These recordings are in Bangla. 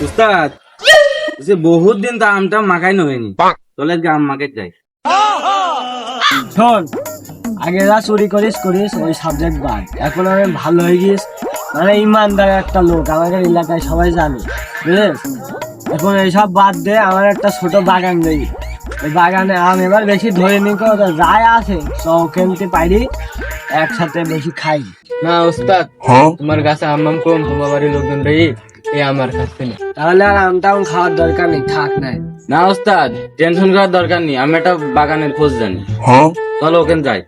উস্তাদ যে বহুত দিন তো আমটা মাখাই হয়নি, চলে আজকে আম মাকে যাই। শোন, আগে যা চুরি করিস করিস, ওই সাবজেক্ট বাদ। এখন আমি ভালো হয়ে গিয়েছি, মানে ইমানদার একটা লোক, আমাদের এলাকায় সবাই জানে, বুঝলিস? এখন এইসব বাদ দে, আমার একটা ছোট বাগান দেই, ওই বাগানে আম এবার বেশি ধরে নি, যাই আছে চৌকেন্তি পাইরি একসাথে বেশি খাই। না উস্তাদ, তোমার কাছে আম কম, তোমার বাড়ির লোকজন রে এই আমার কাছে না। তাহলে আর আমটা খাওয়ার দরকার নেই, থাক নাই। না উস্তাদ, টেনশন করার দরকার নেই, আমি একটা বাগানের খোঁজ জানি। চলো ওখানে যাই।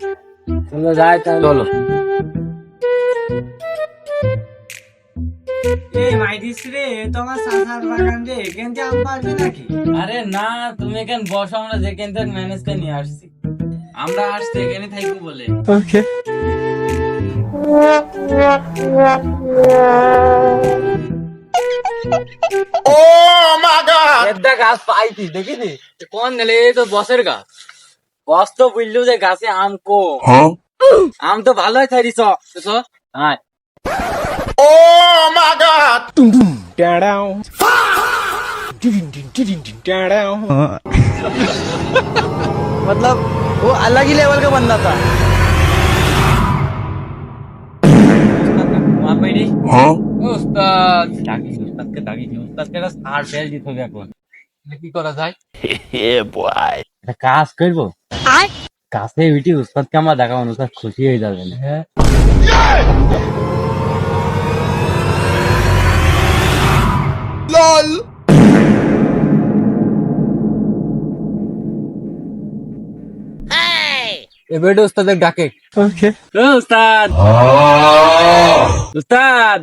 চলো যাই তাহলে। চলো। আরে না, তুমি এখানে বসো, আমরা যেখান থেকে ম্যানেজ করে নিয়ে আসছি। আমরা আসছি এখানে থাকবো বলে। একটা গাছ পাইছি দেখিনি, কোন নেলে? এই তো বসের গাছ। বস তো বুঝলো যে গাছে আম কো, আম তো ভালোই থাইরিস। হ্যাঁ मतलब वो अलग ही लेवल का बंदा था। উস্তাদ ডাকিস উস্তাদকে, ডাকিস উস্তাদকে, একটা সার ফেল দিতে হবে এখন। কি করা যায়? একটা কাজ করবো, কাছে উঠি উস্তাদকে আমরা দেখাবো, উস্তাদ খুশি হয়ে যাবেন। হ্যাঁ, এবার উস্তাদের ডাকে। ও উস্তাদ, উস্তাদ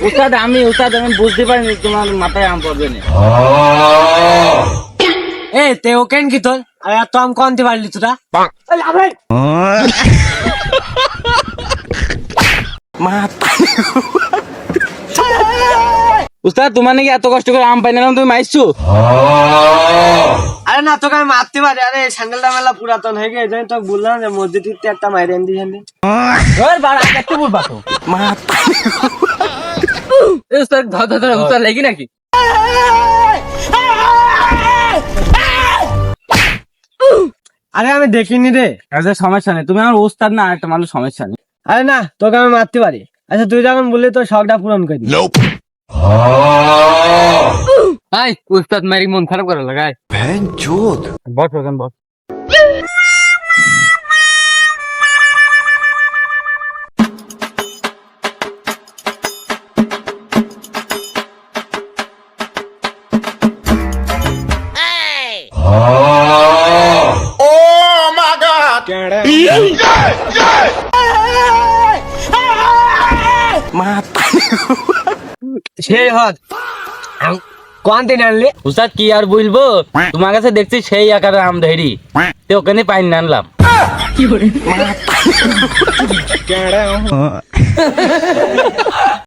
উস্তাদ, আমি বুঝতে পারিনি তোমার মাথায় আম পড়বে না। এ তে ও কেন কি তোর? আরে তো আম কোনতে পারলি তোরা? উস্তাদ, তোমার নাকি এত কষ্ট করে আম পাই নিলাম, তুমি মাইছো? আরে না, তোকে আমি মারতে পারি। আরে স্যান্ডেলটা মেলা পুরাতন হয়ে গেছে, আমি তোকে বললাম যে মসজিদে একটা মাইরে আনবি স্যান্ডেল। উস্তাদ ধর ধর ধর, উস্তাদ লেগে নাকি? আরে আমি দেখিনি রে। আচ্ছা সমস্যা নেই, তুমি আমার উস্তাদ না, একটা মানুষ, সমস্যা নেই। আরে না, তোকে আমি মারতে পারি। আচ্ছা তুই যখন বললি তোর শখটা পূরণ করি। হাই উস্তাদ মারি মন খারাপ করে লাগায়। বস ওখানে বস। সেই হদ কোন দিন আনলি? উস্তাদ কি আর বলবো, তোমার কাছে দেখছি সেই আকারে আম ধরি, তো ওখানে পাইন আনলাম।